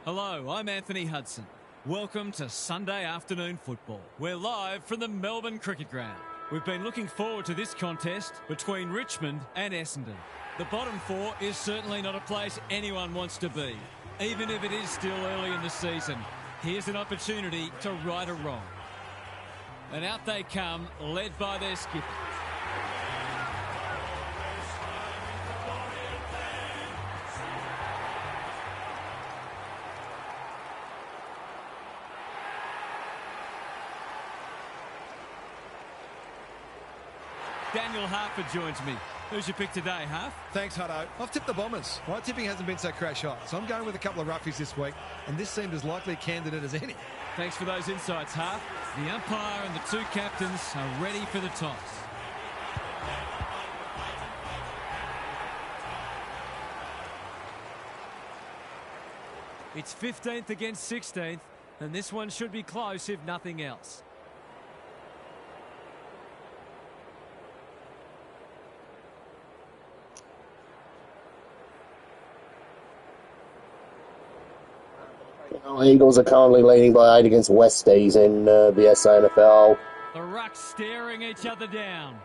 Hello, I'm Anthony Hudson. Welcome to Sunday afternoon football. We're live from the Melbourne Cricket Ground. We've been looking forward to this contest between Richmond and Essendon. The bottom four is certainly not a place anyone wants to be, even if it is still early in the season. Here's an opportunity to right a wrong. And out they come, led by their skipper. Daniel Harford joins me. Who's your pick today, Harf? Thanks, Hutto. I've tipped the Bombers. My tipping hasn't been so crash hot, so I'm going with a couple of roughies this week, and this seemed as likely a candidate as any. Thanks for those insights, Harf. The umpire and the two captains are ready for the toss. It's 15th against 16th, and this one should be close if nothing else. Eagles are currently leading by 8 against Westies in the SANFL. The rucks staring each other down.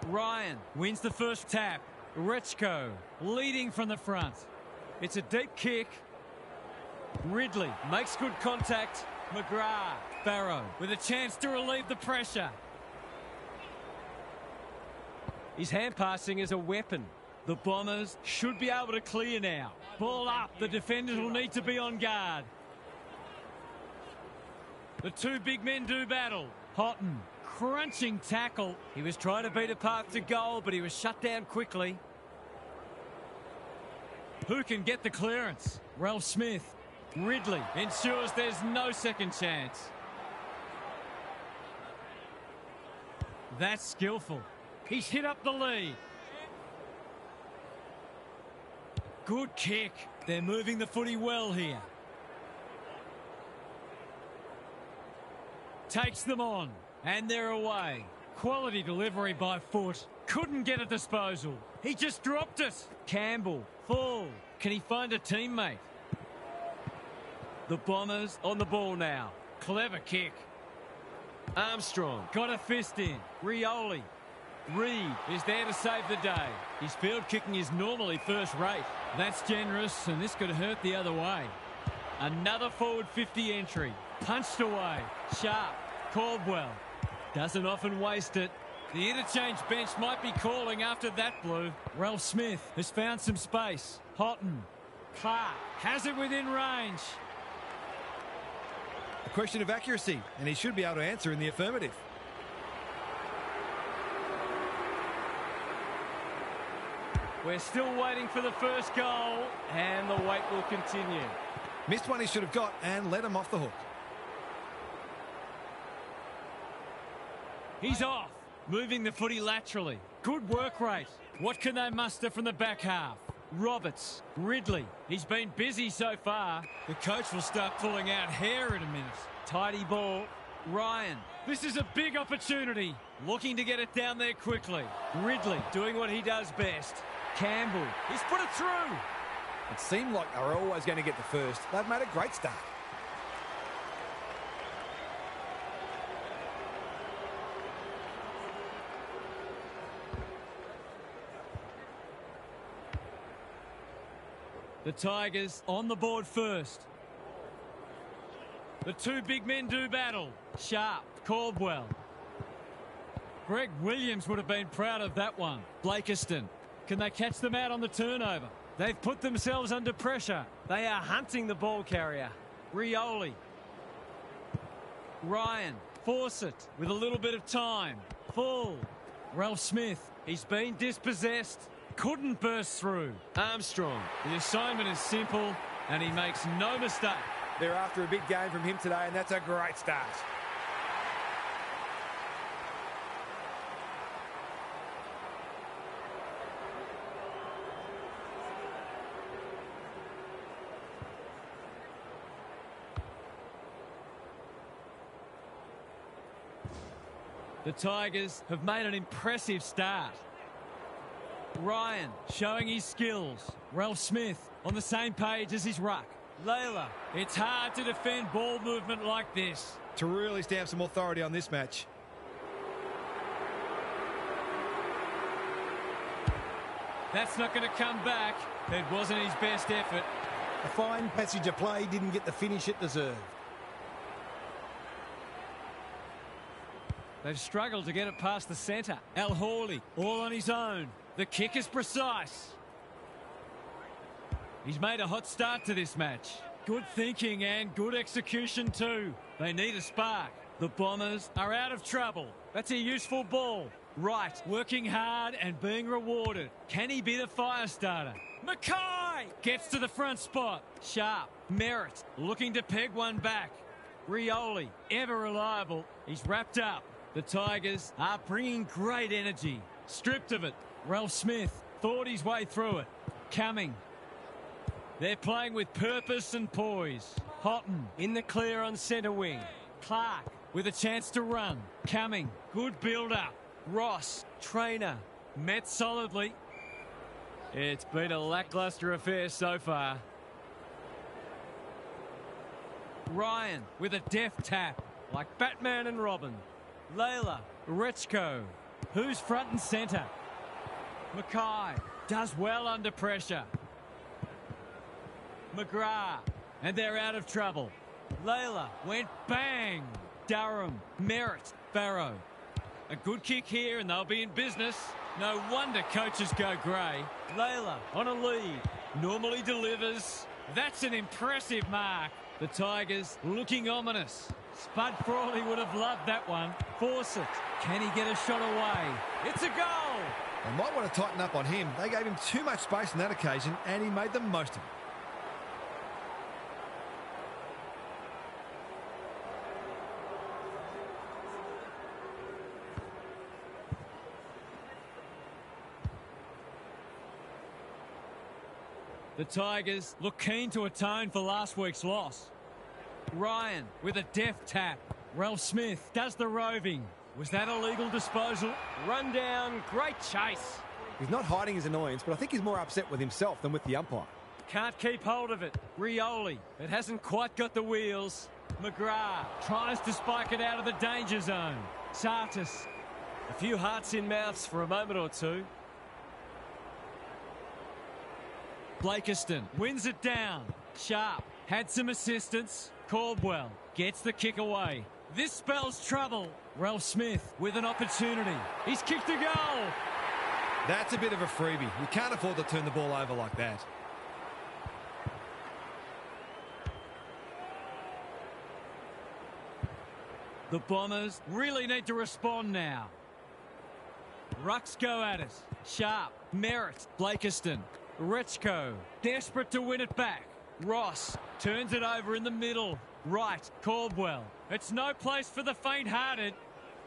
Ryan wins the first tap. Rechko leading from the front. It's a deep kick. Ridley makes good contact. McGrath, Barrow with a chance to relieve the pressure. His hand passing is a weapon. The Bombers should be able to clear now. Ball up. The defenders will need to be on guard. The two big men do battle. Houghton, crunching tackle. He was trying to beat a path to goal, but he was shut down quickly. Who can get the clearance? Ralph Smith. Ridley ensures there's no second chance. That's skillful. He's hit up the lead. Good kick. They're moving the footy well here. Takes them on. And they're away. Quality delivery by foot. Couldn't get a disposal. He just dropped it. Campbell, full. Can he find a teammate? The Bombers on the ball now. Clever kick. Armstrong got a fist in. Rioli. Reed is there to save the day. His field kicking is normally first rate. That's generous, and this could hurt the other way. Another forward 50 entry. Punched away. Sharp. Caldwell. Doesn't often waste it. The interchange bench might be calling after that blue. Ralph Smith has found some space. Houghton. Clark has it within range. A question of accuracy, and he should be able to answer in the affirmative. We're still waiting for the first goal, and the wait will continue. Missed one he should have got and let him off the hook. He's off, moving the footy laterally. Good work rate. What can they muster from the back half? Roberts, Ridley. He's been busy so far. The coach will start pulling out hair in a minute. Tidy ball. Ryan. This is a big opportunity. Looking to get it down there quickly. Ridley doing what he does best. Campbell. He's put it through. It seemed like they were always going to get the first. They've made a great start. The Tigers on the board first. The two big men do battle. Sharp, Caldwell. Greg Williams would have been proud of that one. Blakiston. Can they catch them out on the turnover? They've put themselves under pressure. They are hunting the ball carrier. Rioli. Ryan. Fawcett with a little bit of time. Full. Ralph Smith. He's been dispossessed. Couldn't burst through. Armstrong. The assignment is simple, and he makes no mistake. They're after a big game from him today, and that's a great start. The Tigers have made an impressive start. Ryan showing his skills. Ralph Smith on the same page as his ruck. Layla. It's hard to defend ball movement like this. To really stamp some authority on this match. That's not going to come back. It wasn't his best effort. A fine passage of play, didn't get the finish it deserved. They've struggled to get it past the centre. Al Hawley, all on his own. The kick is precise. He's made a hot start to this match. Good thinking and good execution too. They need a spark. The Bombers are out of trouble. That's a useful ball. Right, working hard and being rewarded. Can he be the fire starter? Mackay gets to the front spot. Sharp, Merritt looking to peg one back. Rioli, ever reliable. He's wrapped up. The Tigers are bringing great energy. Stripped of it. Ralph Smith thought his way through it. Cumming. They're playing with purpose and poise. Houghton in the clear on centre wing. Clark with a chance to run. Cumming, good build-up. Ross, trainer, met solidly. It's been a lacklustre affair so far. Ryan with a deft tap, like Batman and Robin. Layla, Rechko, who's front and centre? Mackay does well under pressure. McGrath, and they're out of trouble. Layla went bang. Durham, Merritt, Barrow. A good kick here and they'll be in business. No wonder coaches go grey. Layla on a lead. Normally delivers. That's an impressive mark. The Tigers looking ominous. Spud Frawley would have loved that one. Fawcett. Can he get a shot away? It's a goal. They might want to tighten up on him. They gave him too much space on that occasion and he made the most of it. The Tigers look keen to atone for last week's loss. Ryan with a deft tap. Ralph Smith does the roving. Was that a legal disposal? Run down, great chase. He's not hiding his annoyance, but I think he's more upset with himself than with the umpire. Can't keep hold of it. Rioli, it hasn't quite got the wheels. McGrath tries to spike it out of the danger zone. Sartis, a few hearts in mouths for a moment or two. Blakiston wins it down. Sharp had some assistance. Caldwell gets the kick away. This spells trouble. Ralph Smith with an opportunity. He's kicked a goal. That's a bit of a freebie. You can't afford to turn the ball over like that. The Bombers really need to respond now. Rucks go at it. Sharp, Merritt, Blakiston. Rechko, desperate to win it back. Ross turns it over in the middle. Right, Caldwell. It's no place for the faint-hearted.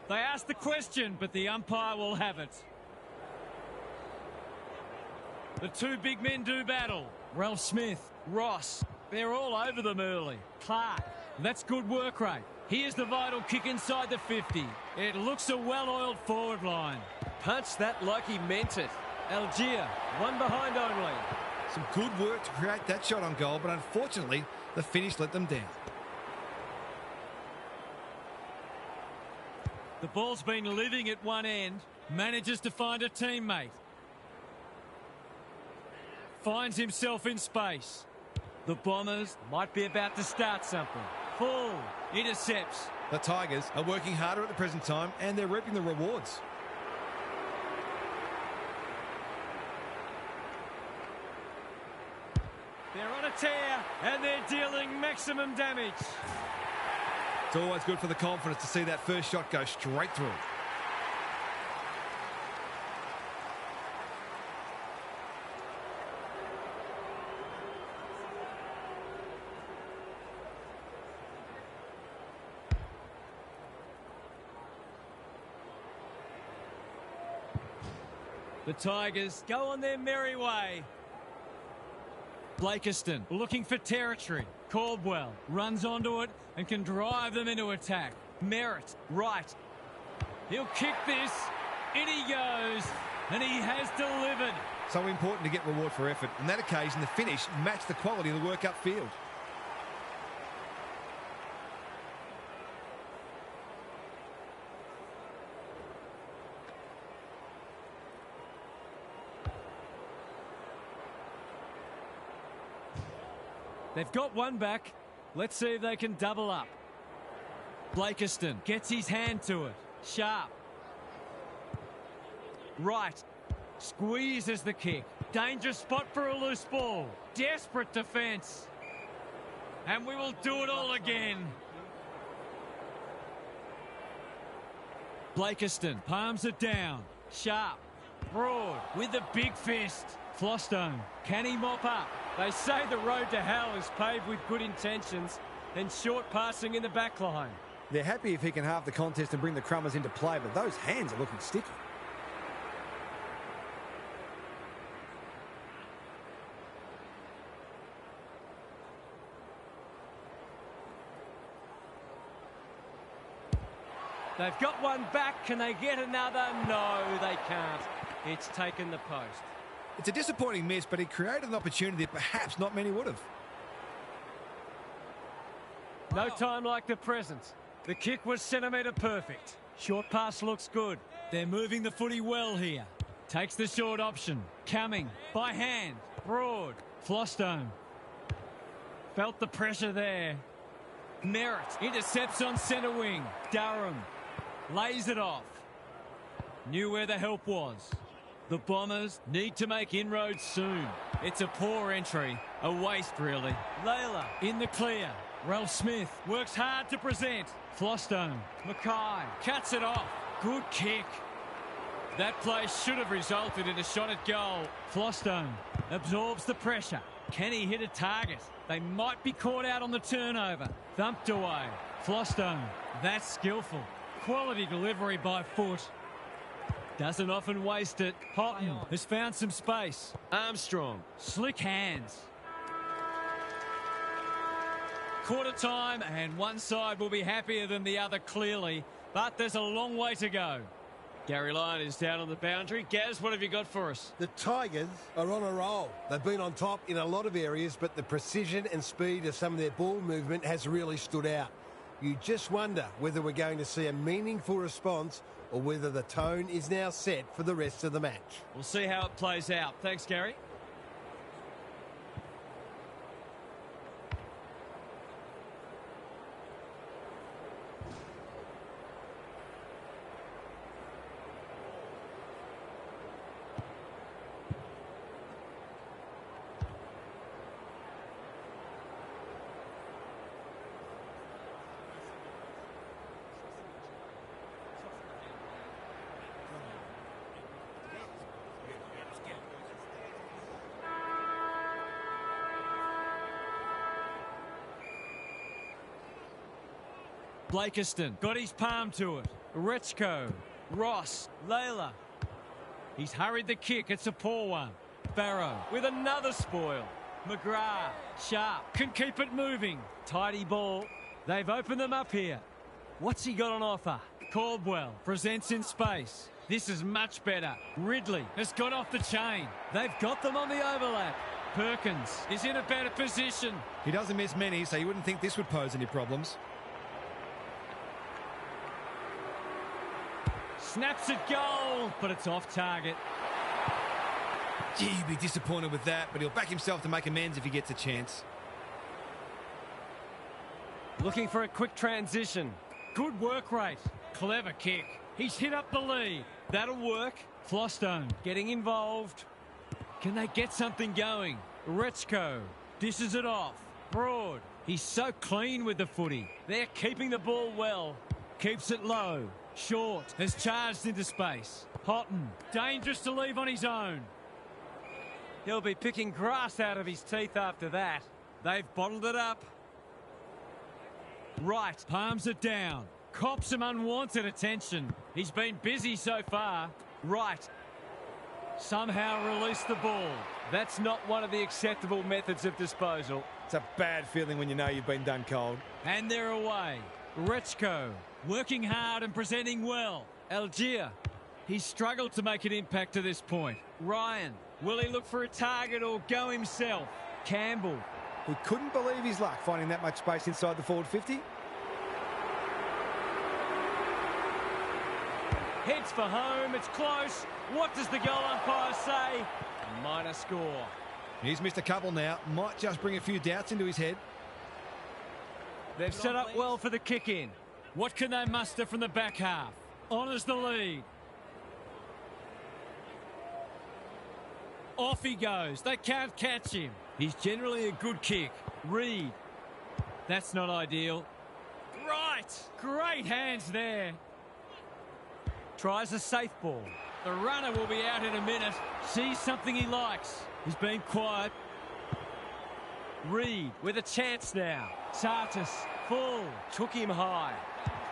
They ask the question, but the umpire will have it. The two big men do battle. Ralph Smith, Ross, they're all over them early. Clark, that's good work rate. Here's the vital kick inside the 50. It looks a well-oiled forward line. Punched that like he meant it. Algier, one behind only. Some good work to create that shot on goal, but unfortunately, the finish let them down. The ball's been living at one end. Manages to find a teammate. Finds himself in space. The Bombers might be about to start something. Full. Intercepts. The Tigers are working harder at the present time, and they're reaping the rewards. They're on a tear, and they're dealing maximum damage. It's always good for the confidence to see that first shot go straight through. The Tigers go on their merry way. Blakiston looking for territory. Caldwell runs onto it and can drive them into attack. Merritt, right. He'll kick this. In he goes. And he has delivered. So important to get reward for effort. On that occasion, the finish matched the quality of the work upfield. They've got one back. Let's see if they can double up. Blakiston gets his hand to it. Sharp. Right. Squeezes the kick. Dangerous spot for a loose ball. Desperate defence. And we will do it all again. Blakiston palms it down. Sharp. Broad with the big fist. Flostone. Can he mop up? They say the road to hell is paved with good intentions and short passing in the back line. They're happy if he can halve the contest and bring the Crummers into play, but those hands are looking sticky. They've got one back. Can they get another? No, they can't. It's taken the post. It's a disappointing miss, but he created an opportunity that perhaps not many would have. No time like the present. The kick was centimetre perfect. Short pass looks good. They're moving the footy well here. Takes the short option. Coming by hand. Broad. Flostone. Felt the pressure there. Merritt intercepts on centre wing. Durham lays it off. Knew where the help was. The Bombers need to make inroads soon. It's a poor entry. A waste, really. Layla in the clear. Ralph Smith works hard to present. Flostone. Mackay cuts it off. Good kick. That play should have resulted in a shot at goal. Flostone absorbs the pressure. Can he hit a target? They might be caught out on the turnover. Thumped away. Flostone. That's skillful. Quality delivery by foot. Doesn't often waste it. Houghton has found some space. Armstrong. Slick hands. Quarter time, and one side will be happier than the other, clearly. But there's a long way to go. Gary Lyon is down on the boundary. Gaz, what have you got for us? The Tigers are on a roll. They've been on top in a lot of areas, but the precision and speed of some of their ball movement has really stood out. You just wonder whether we're going to see a meaningful response or whether the tone is now set for the rest of the match. We'll see how it plays out. Thanks, Gary. Blakiston got his palm to it. Rechko, Ross, Layla. He's hurried the kick. It's a poor one. Barrow with another spoil. McGrath, Sharp, can keep it moving. Tidy ball. They've opened them up here. What's he got on offer? Caldwell presents in space. This is much better. Ridley has got off the chain. They've got them on the overlap. Perkins is in a better position. He doesn't miss many, so you wouldn't think this would pose any problems. Snaps it goal, but it's off target. Gee, he'd be disappointed with that, but he'll back himself to make amends if he gets a chance. Looking for a quick transition. Good work rate. Clever kick. He's hit up the lead. That'll work. Flostone getting involved. Can they get something going? Rechko dishes it off. Broad. He's so clean with the footy. They're keeping the ball well. Keeps it low. Short has charged into space. Houghton, dangerous to leave on his own. He'll be picking grass out of his teeth after that. They've bottled it up. Wright palms it down. Cops some unwanted attention. He's been busy so far. Wright somehow released the ball. That's not one of the acceptable methods of disposal. It's a bad feeling when you know you've been done cold. And they're away. Rechko working hard and presenting well. Algier, he's struggled to make an impact to this point. Ryan, will he look for a target or go himself? Campbell. He couldn't believe his luck finding that much space inside the forward 50. Heads for home, it's close. What does the goal umpire say? A minor score. He's missed a couple now. Might just bring a few doubts into his head. They've set up well for the kick-in. What can they muster from the back half? Honours the lead. Off he goes. They can't catch him. He's generally a good kick. Reed. That's not ideal. Right. Great hands there. Tries a safe ball. The runner will be out in a minute. Sees something he likes. He's been quiet. Reed with a chance now. Sartis, full. Took him high.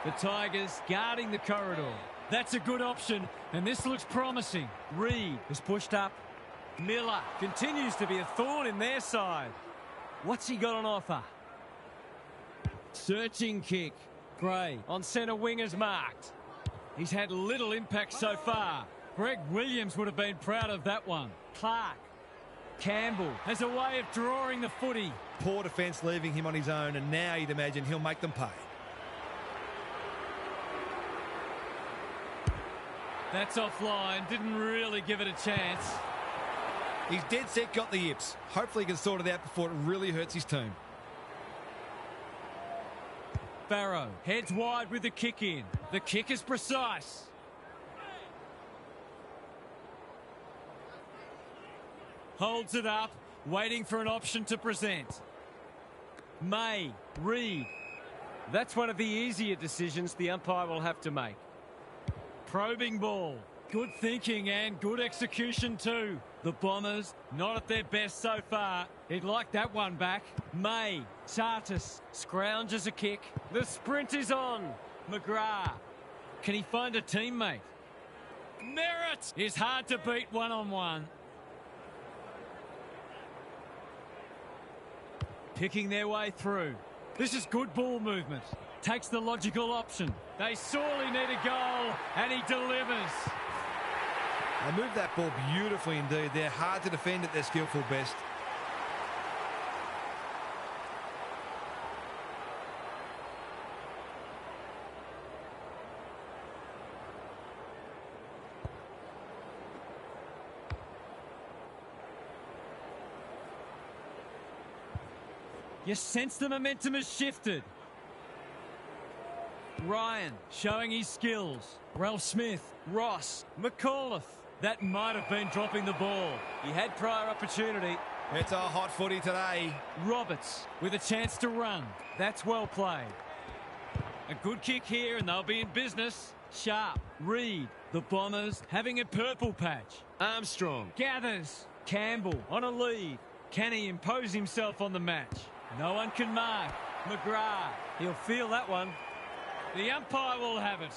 The Tigers guarding the corridor. That's a good option, and this looks promising. Reed is pushed up. Miller continues to be a thorn in their side. What's he got on offer? Searching kick. Gray on centre wing is marked. He's had little impact so far. Greg Williams would have been proud of that one. Clark. Campbell has a way of drawing the footy. Poor defence leaving him on his own, and now you'd imagine he'll make them pay. That's offline. Didn't really give it a chance. He's dead set, got the yips. Hopefully he can sort it out before it really hurts his team. Barrow heads wide with the kick in. The kick is precise. Holds it up, waiting for an option to present. May, Reed. That's one of the easier decisions the umpire will have to make. Probing ball. Good thinking and good execution too. The Bombers not at their best so far. He'd like that one back. May, Sartis, scrounges a kick. The sprint is on. McGrath. Can he find a teammate? Merritt is hard to beat one-on-one. Picking their way through. This is good ball movement. Takes the logical option. They sorely need a goal, and he delivers. They moved that ball beautifully indeed. They're hard to defend at their skillful best. You sense the momentum has shifted. Ryan showing his skills. Ralph Smith, Ross, McAuliffe. That might have been dropping the ball. He had prior opportunity. It's a hot footy today. Roberts with a chance to run. That's well played. A good kick here and they'll be in business. Sharp, Reed. The Bombers having a purple patch. Armstrong gathers. Campbell on a lead. Can he impose himself on the match? No one can mark. McGrath. He'll feel that one. The umpire will have it.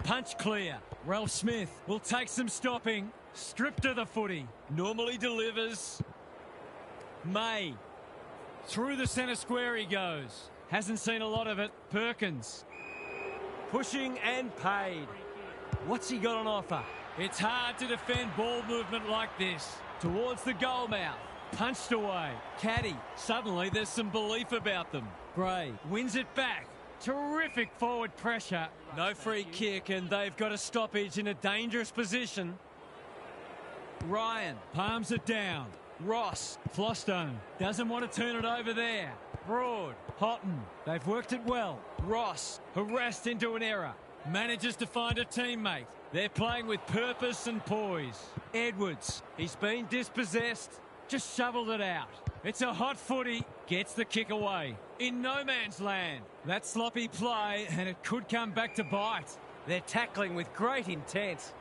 Punch clear. Ralph Smith will take some stopping. Stripped of the footy. Normally delivers. May. Through the centre square he goes. Hasn't seen a lot of it. Perkins. Pushing and paid. What's he got on offer? It's hard to defend ball movement like this. Towards the goal mouth. Punched away. Caddy. Suddenly there's some belief about them. Gray wins it back. Terrific forward pressure. No free kick and they've got a stoppage in a dangerous position. Ryan palms it down. Ross. Flostone doesn't want to turn it over there. Broad. Houghton. They've worked it well. Ross harassed into an error. Manages to find a teammate. They're playing with purpose and poise. Edwards. He's been dispossessed. Just shoveled it out. It's a hot footy. Gets the kick away. In no man's land. That sloppy play and it could come back to bite. They're tackling with great intent.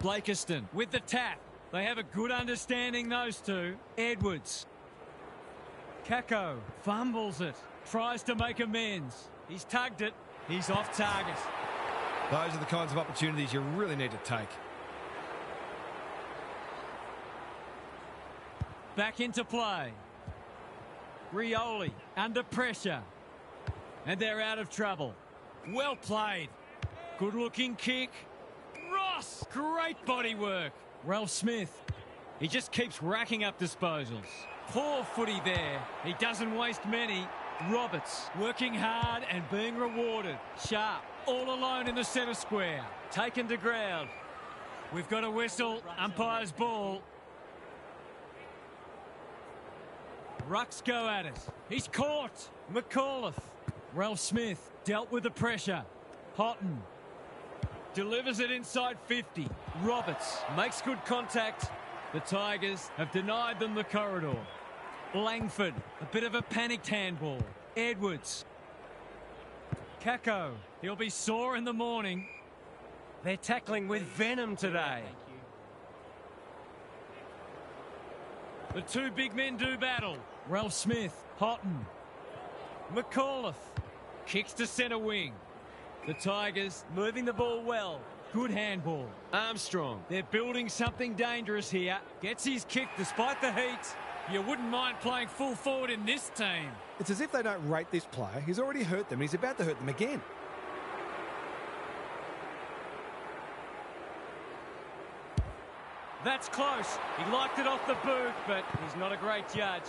Blakiston with the tap. They have a good understanding, those two. Edwards. Kako fumbles it. Tries to make amends. He's tugged it. He's off target. Those are the kinds of opportunities you really need to take. Back into play. Rioli under pressure. And they're out of trouble. Well played. Good looking kick. Ross. Great body work. Ralph Smith. He just keeps racking up disposals. Poor footy there. He doesn't waste many. Roberts working hard and being rewarded. Sharp all alone in the centre square. Taken to ground. We've got a whistle. Umpire's ball. Rucks go at it. He's caught. McAuliffe. Ralph Smith dealt with the pressure. Houghton delivers it inside 50. Roberts makes good contact. The Tigers have denied them the corridor. Langford, a bit of a panicked handball. Edwards. Kako, he'll be sore in the morning. They're tackling with venom today. The two big men do battle. Ralph Smith, Houghton. McAuliffe kicks to centre wing. The Tigers moving the ball well. Good handball. Armstrong, they're building something dangerous here. Gets his kick despite the heat. You wouldn't mind playing full forward in this team. It's as if they don't rate this player. He's already hurt them and he's about to hurt them again. That's close. He liked it off the boot, but he's not a great judge.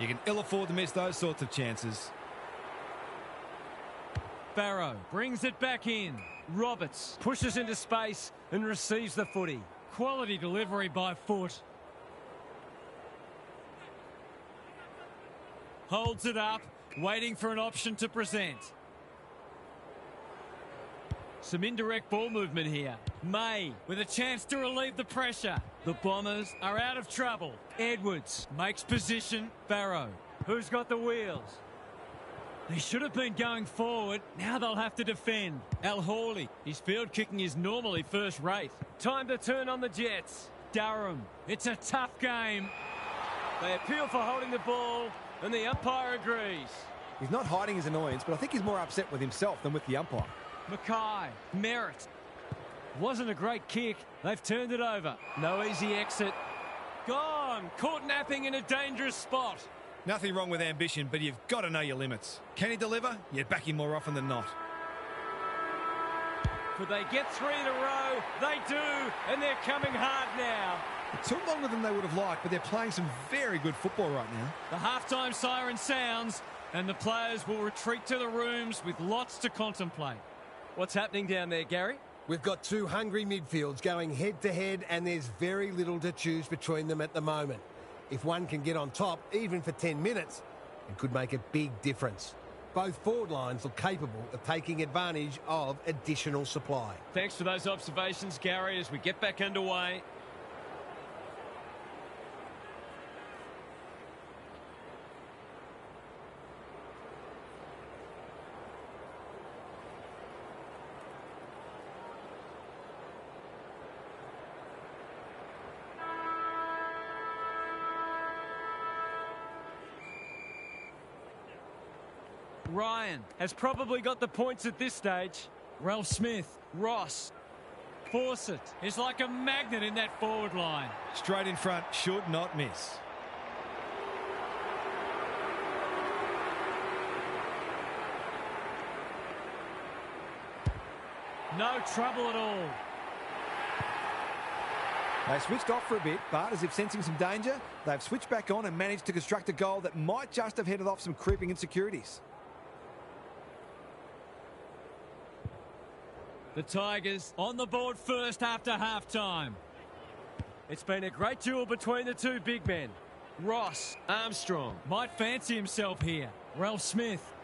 You can ill afford to miss those sorts of chances. Barrow brings it back in. Roberts pushes into space and receives the footy. Quality delivery by foot. Holds it up, waiting for an option to present. Some indirect ball movement here. May with a chance to relieve the pressure. The Bombers are out of trouble. Edwards makes position. Barrow, who's got the wheels? They should have been going forward. Now they'll have to defend. Al Hawley, his field kicking is normally first rate. Time to turn on the Jets. Durham, it's a tough game. They appeal for holding the ball, and the umpire agrees. He's not hiding his annoyance, but I think he's more upset with himself than with the umpire. Mackay, Merritt. Wasn't a great kick. They've turned it over. No easy exit. Gone. Caught napping in a dangerous spot. Nothing wrong with ambition, but you've got to know your limits. Can he deliver? You'd back him more often than not. Could they get three in a row? They do, and they're coming hard now. It took longer than they would have liked, but they're playing some very good football right now. The halftime siren sounds, and the players will retreat to the rooms with lots to contemplate. What's happening down there, Gary? We've got two hungry midfields going head-to-head, and there's very little to choose between them at the moment. If one can get on top, even for 10 minutes, it could make a big difference. Both forward lines look capable of taking advantage of additional supply. Thanks for those observations, Gary, as we get back underway. Ryan has probably got the points at this stage. Ralph Smith, Ross. Fawcett is like a magnet in that forward line. Straight in front, should not miss. No trouble at all. They switched off for a bit, but as if sensing some danger, they've switched back on and managed to construct a goal that might just have headed off some creeping insecurities. The Tigers on the board first after half-time. It's been a great duel between the two big men. Ross, Armstrong might fancy himself here. Ralph Smith.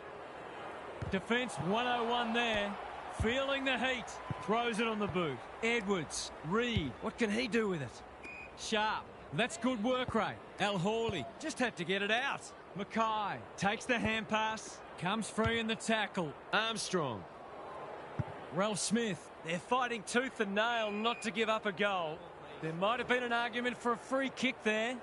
Defence 101 there. Feeling the heat. Throws it on the boot. Edwards, Reed. What can he do with it? Sharp. That's good work rate. Al Hawley just had to get it out. Mackay takes the hand pass. Comes free in the tackle. Armstrong. Ralph Smith, they're fighting tooth and nail not to give up a goal. There might have been an argument for a free kick there.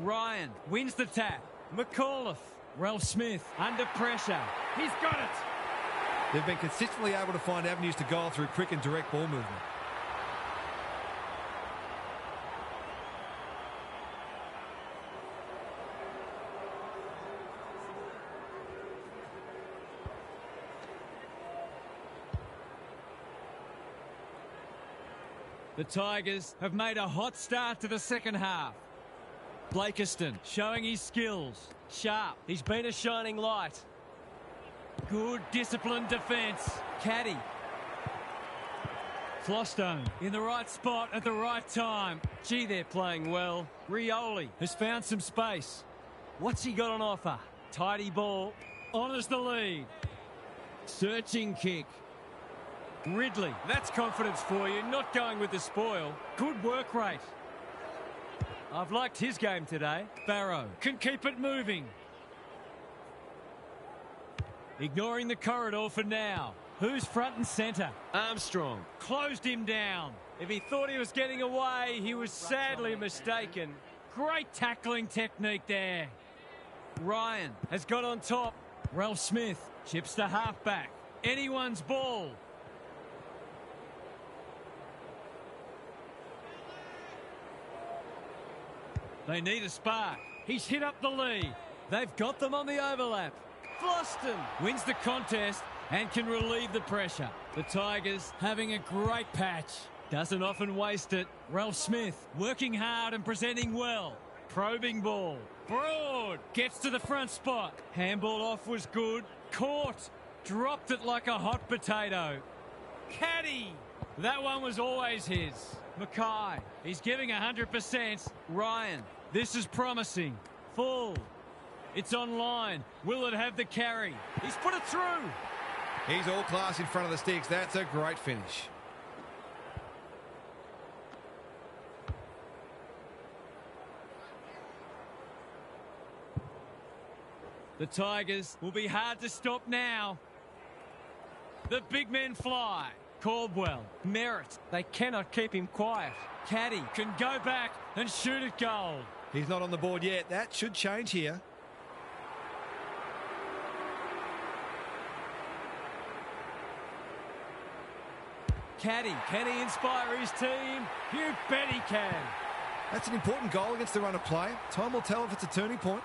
Ryan wins the tap. McAuliffe, Ralph Smith under pressure. He's got it. They've been consistently able to find avenues to goal through quick and direct ball movement. The Tigers have made a hot start to the second half. Blakiston showing his skills. Sharp. He's been a shining light. Good disciplined defence. Caddy. Flostone in the right spot at the right time. Gee, they're playing well. Rioli has found some space. What's he got on offer? Tidy ball. Honours the lead. Searching kick. Ridley. That's confidence for you. Not going with the spoil. Good work rate. I've liked his game today. Barrow can keep it moving. Ignoring the corridor for now. Who's front and centre? Armstrong. Closed him down. If he thought he was getting away, he was sadly mistaken. Great tackling technique there. Ryan has got on top. Ralph Smith chips the halfback. Anyone's ball. They need a spark. He's hit up the lead. They've got them on the overlap. Floston wins the contest and can relieve the pressure. The Tigers having a great patch. Doesn't often waste it. Ralph Smith working hard and presenting well. Probing ball. Broad gets to the front spot. Handball off was good. Caught. Dropped it like a hot potato. Caddy. That one was always his. Mackay. He's giving 100%. Ryan. This is promising. Full. It's online. Will it have the carry? He's put it through. He's all class in front of the sticks. That's a great finish. The Tigers will be hard to stop now. The big men fly. Caldwell, Merritt. They cannot keep him quiet. Caddy can go back and shoot at goal. He's not on the board yet. That should change here. Caddy, can he inspire his team? You bet he can. That's an important goal against the run of play. Time will tell if it's a turning point.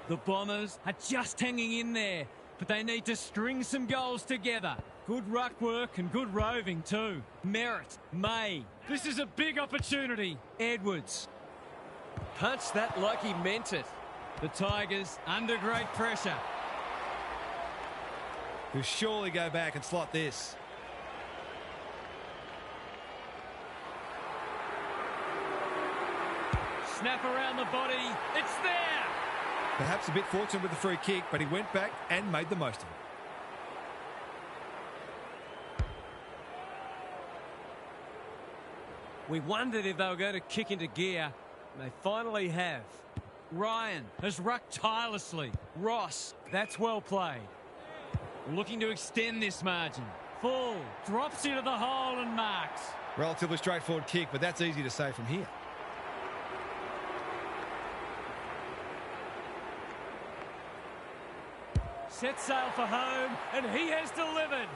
The Bombers are just hanging in there, but they need to string some goals together. Good ruck work and good roving too. Merritt, May. This is a big opportunity. Edwards. Punched that like he meant it. The Tigers under great pressure. He'll surely go back and slot this. Snap around the body. It's there. Perhaps a bit fortunate with the free kick, but he went back and made the most of it. We wondered if they were going to kick into gear. And they finally have. Ryan has rucked tirelessly. Ross, that's well played. Looking to extend this margin. Full. Drops into the hole and marks. Relatively straightforward kick, but that's easy to say from here. Set sail for home, and he has delivered.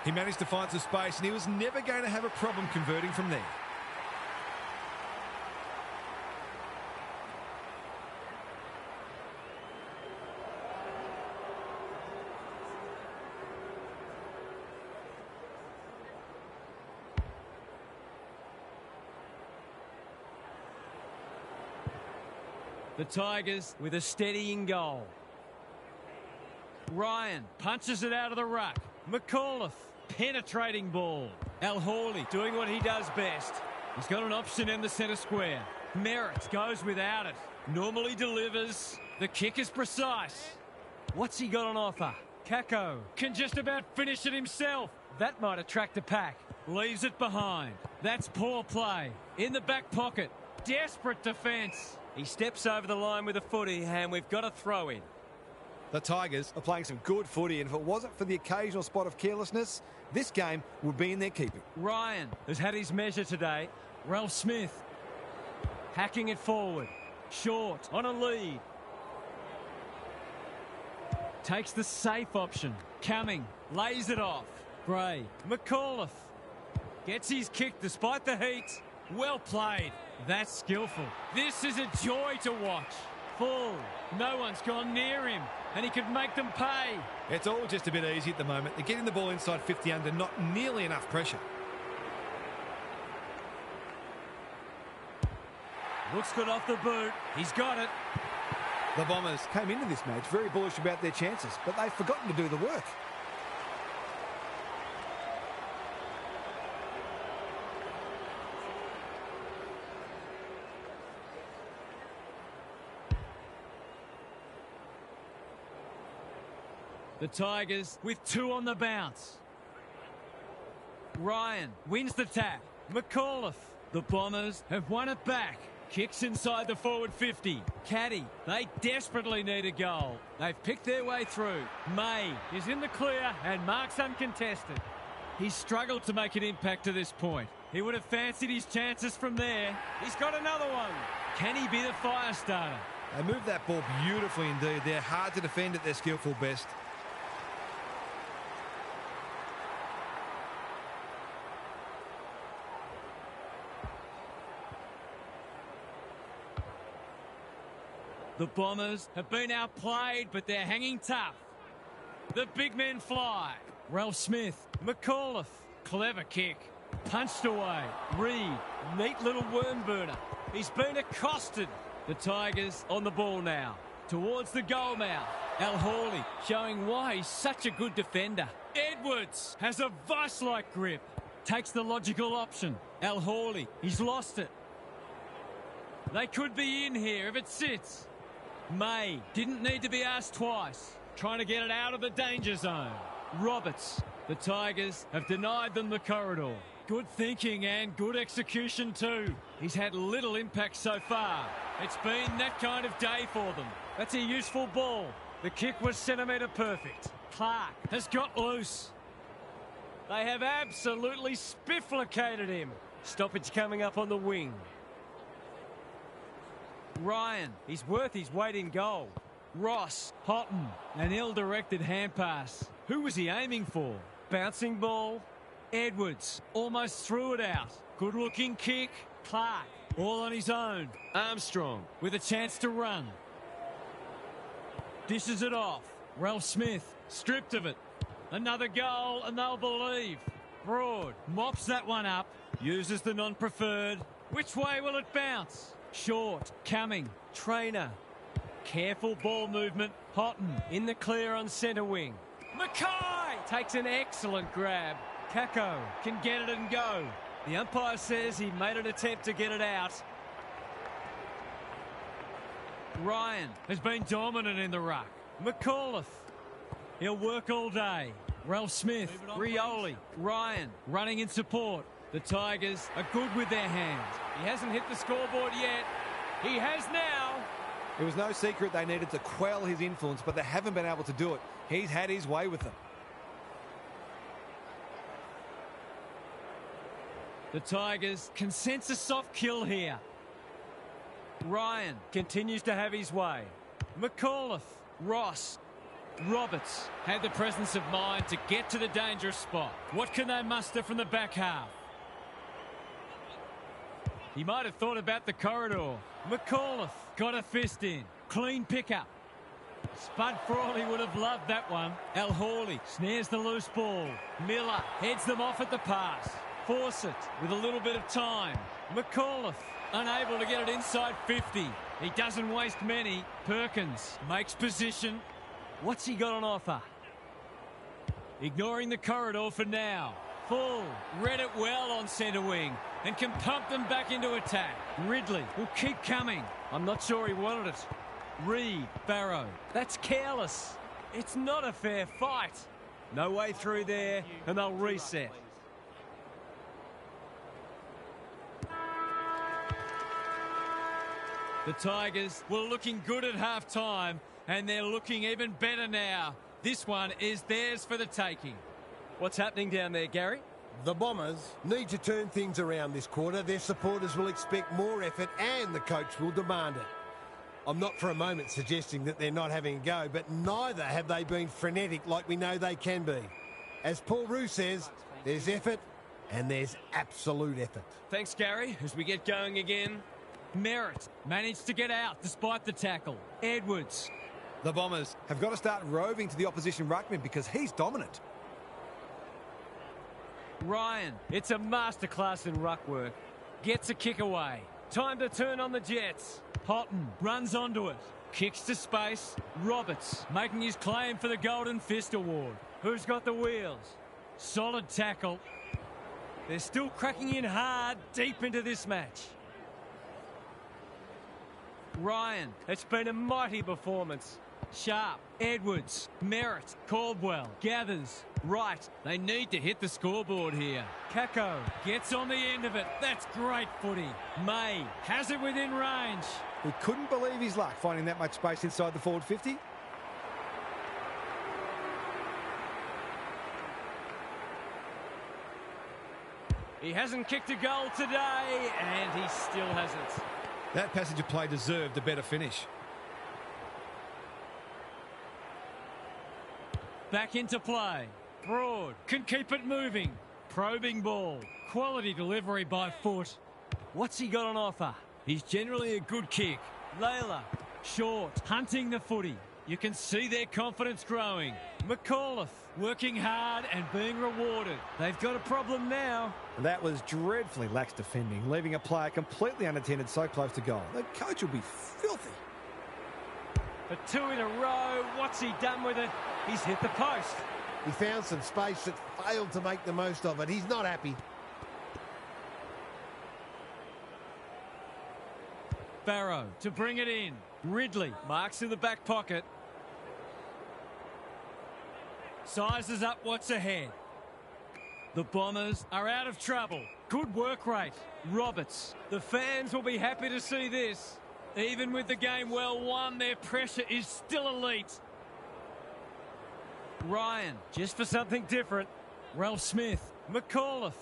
He managed to find some space, and he was never going to have a problem converting from there. The Tigers with a steadying goal. Ryan punches it out of the ruck. McAuliffe, penetrating ball. Al Hawley doing what he does best. He's got an option in the centre square. Merritt goes without it. Normally delivers. The kick is precise. What's he got on offer? Kako can just about finish it himself. That might attract a pack. Leaves it behind. That's poor play. In the back pocket. Desperate defence. He steps over the line with a footy, and we've got a throw in. The Tigers are playing some good footy, and if it wasn't for the occasional spot of carelessness, this game would be in their keeping. Ryan has had his measure today. Ralph Smith hacking it forward. Short on a lead. Takes the safe option. Cumming lays it off. Gray. McAuliffe gets his kick despite the heat. Well played. That's skillful. This is a joy to watch. Full. No one's gone near him, and he could make them pay. It's all just a bit easy at the moment. They're getting the ball inside 50 under, not nearly enough pressure. Looks good off the boot. He's got it. The Bombers Came into this match very bullish about their chances, but they've forgotten to do the work. The Tigers with 2 on the bounce. Ryan wins the tap. McAuliffe. The Bombers have won it back. Kicks inside the forward 50. Caddy, they desperately need a goal. They've picked their way through. May is in the clear and marks uncontested. He's struggled to make an impact to this point. He would have fancied his chances from there. He's got another one. Can he be the fire starter? They move that ball beautifully indeed. They're hard to defend at their skillful best. The Bombers have been outplayed, but they're hanging tough. The big men fly. Ralph Smith. McAuliffe. Clever kick. Punched away. Reed. Neat little worm burner. He's been accosted. The Tigers on the ball now. Towards the goal mouth. Al Hawley showing why he's such a good defender. Edwards has a vice-like grip. Takes the logical option. Al Hawley. He's lost it. They could be in here if it sits. May didn't need to be asked twice. Trying to get it out of the danger zone. Roberts. The Tigers have denied them the corridor. Good thinking and good execution too. He's had little impact so far. It's been that kind of day for them. That's a useful ball. The kick was centimetre perfect. Clark has got loose. They have absolutely spifflicated him. Stoppage coming up on the wing. Ryan, he's worth his weight in goal. Ross, Houghton, an ill-directed hand pass. Who was he aiming for? Bouncing ball. Edwards almost threw it out. Good-looking kick. Clark, all on his own. Armstrong with a chance to run. Dishes it off. Ralph Smith stripped of it. Another goal and they'll believe. Broad mops that one up. Uses the non-preferred. Which way will it bounce? Short, coming, Trainer. Careful ball movement. Houghton in the clear on centre wing. Mackay takes an excellent grab. Kako can get it and go. The umpire says he made an attempt to get it out. Ryan has been dominant in the ruck. McAuliffe. He'll work all day. Ralph Smith, Rioli, Ryan running in support. The Tigers are good with their hands. He hasn't hit the scoreboard yet. He has now. It was no secret they needed to quell his influence, but they haven't been able to do it. He's had his way with them. The Tigers can sense a soft kill here. Ryan continues to have his way. McAuliffe, Ross, Roberts had the presence of mind to get to the dangerous spot. What can they muster from the back half? He might have thought about the corridor. McAuliffe got a fist in. Clean pickup. Spud Frawley would have loved that one. Al Hawley snares the loose ball. Miller heads them off at the pass. Fawcett with a little bit of time. McAuliffe unable to get it inside 50. He doesn't waste many. Perkins makes position. What's he got on offer? Ignoring the corridor for now. Full. Read it well on centre wing and can pump them back into attack. Ridley will keep coming. I'm not sure he wanted it. Reed, Barrow. That's careless. It's not a fair fight. No way through there and they'll reset. The Tigers were looking good at half-time and they're looking even better now. This one is theirs for the taking. What's happening down there, Gary? The Bombers need to turn things around this quarter. Their supporters will expect more effort and the coach will demand it. I'm not for a moment suggesting that they're not having a go, but neither have they been frenetic like we know they can be. As Paul Roux says, there's effort and there's absolute effort. Thanks, Gary. As we get going again, Merritt managed to get out despite the tackle. Edwards. The Bombers Have got to start roving to the opposition ruckman because he's dominant. Ryan. It's a masterclass in ruck work. Gets a kick away. Time to turn on the Jets. Houghton runs onto it. Kicks to space. Roberts making his claim for the Golden Fist Award. Who's got the wheels? Solid tackle. They're still cracking in hard deep into this match. Ryan. It's been a mighty performance. Sharp. Edwards. Merritt. Caldwell. Gathers. Right. They need to hit the scoreboard here. Kako gets on the end of it. That's great footy. May has it within range. He couldn't believe his luck finding that much space inside the forward 50. He hasn't kicked a goal today, and he still hasn't. That passage of play deserved a better finish. Back into play. Broad can keep it moving. Probing ball. Quality delivery by foot. What's he got on offer? He's generally a good kick. Layla. Short. Hunting the footy. You can see their confidence growing. McAuliffe working hard and being rewarded. They've got a problem now. That was dreadfully lax defending, leaving a player completely unattended so close to goal. The coach will be filthy. For two in a row. What's he done with it? He's hit the post. He found some space that failed to make the most of it. He's not happy. Barrow to bring it in. Ridley marks in the back pocket. Sizes up what's ahead. The Bombers are out of trouble. Good work rate. Roberts. The fans will be happy to see this. Even with the game well won, their pressure is still elite. Ryan, just for something different. Ralph Smith. McAuliffe.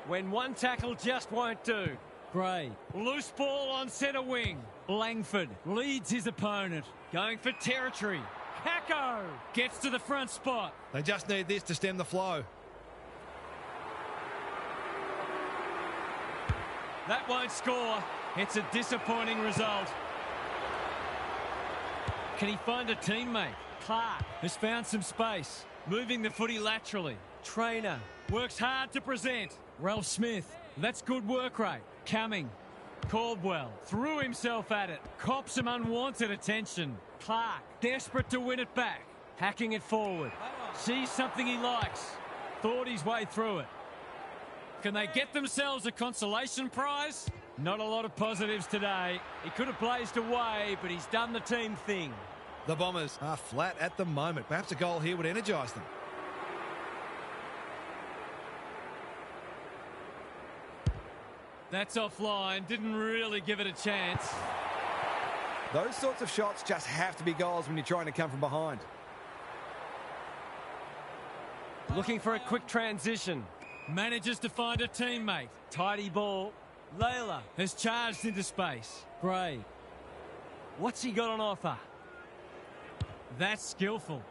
When one tackle just won't do. Gray. Loose ball on centre wing. Langford leads his opponent. Going for territory. Kako gets to the front spot. They just need this to stem the flow. That won't score. It's a disappointing result. Can he find a teammate? Clark has found some space. Moving the footy laterally. Trainer works hard to present. Ralph Smith. That's good work rate. Coming. Caldwell threw himself at it. Cops some unwanted attention. Clark desperate to win it back. Hacking it forward. Sees something he likes. Thought his way through it. Can they get themselves a consolation prize? Not a lot of positives today. He could have blazed away, but he's done the team thing. The Bombers are flat at the moment. Perhaps a goal here would energise them. That's offline. Didn't really give it a chance. Those sorts of shots just have to be goals when you're trying to come from behind. Looking for a quick transition. Manages to find a teammate. Tidy ball. Layla has charged into space. Gray. What's he got on offer? That's skillful.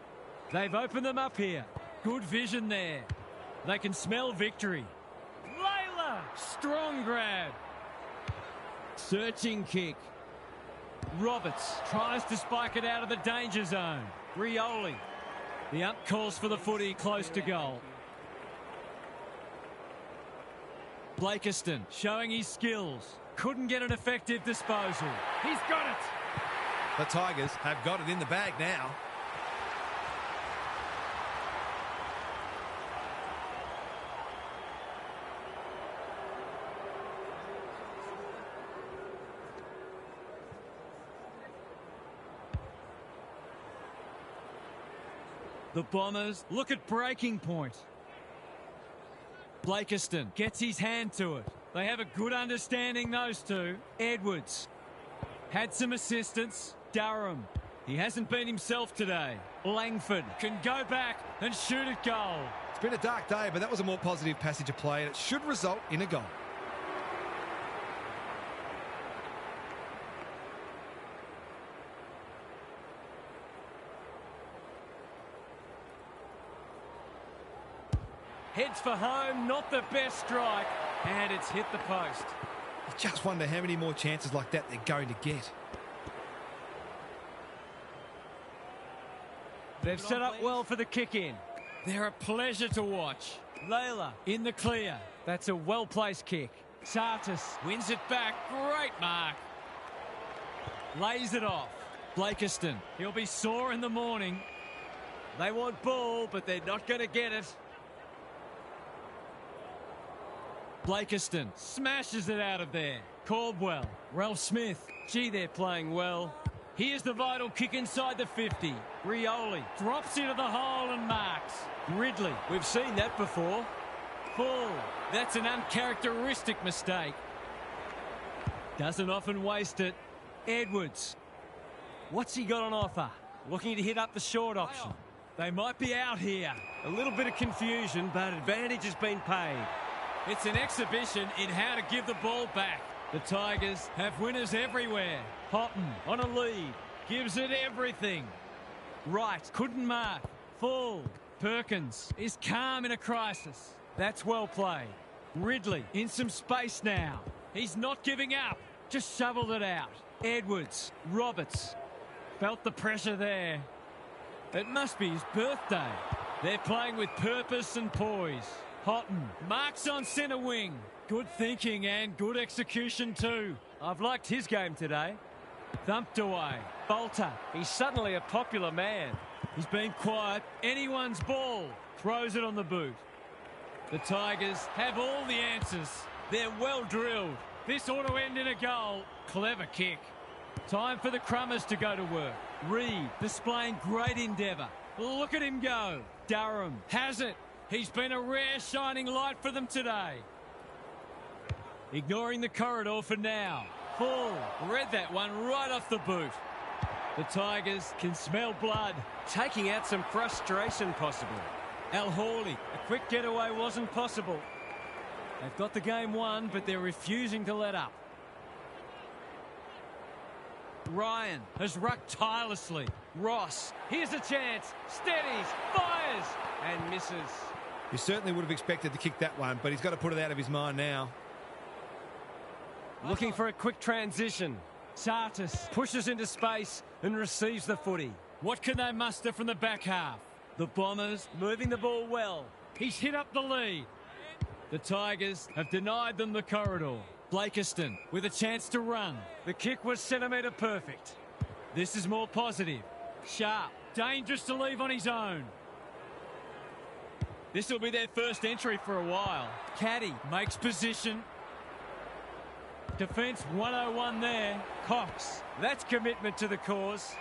They've opened them up here. Good vision there. They can smell victory. Layla! Strong grab. Searching kick. Roberts tries to spike it out of the danger zone. Rioli. The ump calls for the footy close to goal. Blakiston showing his skills. Couldn't get an effective disposal. He's got it. The Tigers have got it in the bag now. The Bombers look at breaking point. Blakiston gets his hand to it. They have a good understanding, those two. Edwards had some assistance. Durham, he hasn't been himself today. Langford can go back and shoot at goal. It's been a dark day, but that was a more positive passage of play, and it should result in a goal. Heads for home, not the best strike, and it's hit the post. You just wonder how many more chances like that they're going to get. They've set up well for the kick-in. They're a pleasure to watch. Layla in the clear. That's a well-placed kick. Sartis wins it back. Great mark. Lays it off. Blakiston. He'll be sore in the morning. They want ball, but they're not going to get it. Blakiston smashes it out of there. Caldwell. Ralph Smith. Gee, they're playing well. Here's the vital kick inside the 50. Rioli drops into the hole and marks. Ridley. We've seen that before. Full. That's an uncharacteristic mistake. Doesn't often waste it. Edwards. What's he got on offer? Looking to hit up the short option. They might be out here. A little bit of confusion, but advantage has been paid. It's an exhibition in how to give the ball back. The Tigers have winners everywhere. Houghton on a lead. Gives it everything. Wright couldn't mark. Full. Perkins is calm in a crisis. That's well played. Ridley in some space now. He's not giving up. Just shoveled it out. Edwards. Roberts. Felt the pressure there. It must be his birthday. They're playing with purpose and poise. Houghton marks on centre wing. Good thinking and good execution too. I've liked his game today. Thumped away. Bolter. He's suddenly a popular man. He's been quiet. Anyone's ball. Throws it on the boot. The Tigers have all the answers. They're well drilled. This ought to end in a goal. Clever kick. Time for the Crummers to go to work. Reed displaying great endeavour. Look at him go. Durham has it. He's been a rare shining light for them today. Ignoring the corridor for now. Full. Read that one right off the boot. The Tigers can smell blood. Taking out some frustration possible. Al Hawley. A quick getaway wasn't possible. They've got the game won, but they're refusing to let up. Ryan has rucked tirelessly. Ross, here's a chance. Steadies, fires, and misses. You certainly would have expected to kick that one, but he's got to put it out of his mind now. Looking for a quick transition. Sartis pushes into space and receives the footy. What can they muster from the back half? The Bombers moving the ball well. He's hit up the lead. The Tigers have denied them the corridor. Blakiston with a chance to run. The kick was centimetre perfect. This is more positive. Sharp. Dangerous to leave on his own. This will be their first entry for a while. Caddy makes position. Defence 101 there. Cox. That's commitment to the cause.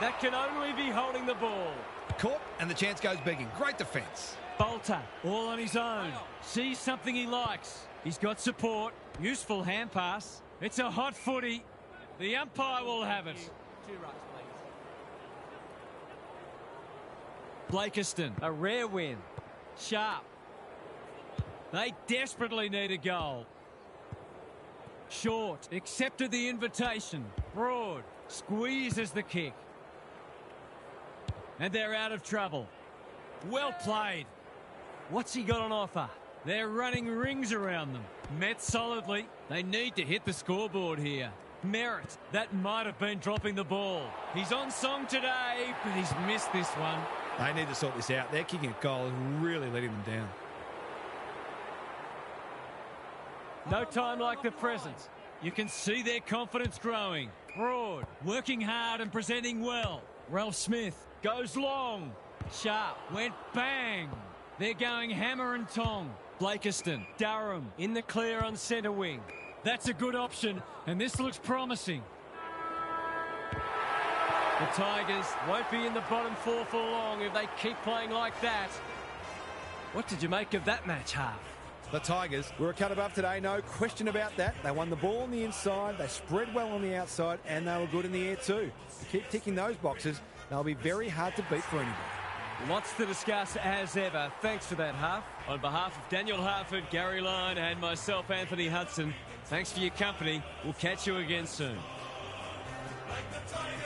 That can only be holding the ball. Caught and the chance goes begging. Great defence. Bolter all on his own. Sees something he likes. He's got support. Useful hand pass. It's a hot footy. The umpire will have it. Blakiston, a rare win. Sharp. They desperately need a goal. Short accepted the invitation. Broad squeezes the kick. And they're out of trouble. Well played. What's he got on offer? They're running rings around them. Met solidly. They need to hit the scoreboard here. Merritt, that might have been dropping the ball. He's on song today, but he's missed this one. They need to sort this out. Their kicking a goal is really letting them down. No time like the present. You can see their confidence growing. Broad, working hard and presenting well. Ralph Smith goes long. Sharp went bang. They're going hammer and tong. Blakiston, Durham in the clear on centre wing. That's a good option, and this looks promising. The Tigers won't be in the bottom four for long if they keep playing like that. What did you make of that match, Half? The Tigers We're a cut above today, no question about that. They won the ball on the inside, they spread well on the outside, and they were good in the air too. Keep ticking those boxes, they'll be very hard to beat for anybody. Lots to discuss as ever. Thanks for that, Half. On behalf of Daniel Harford, Gary Lyon and myself, Anthony Hudson, thanks for your company. We'll catch you again soon. Like the Tigers.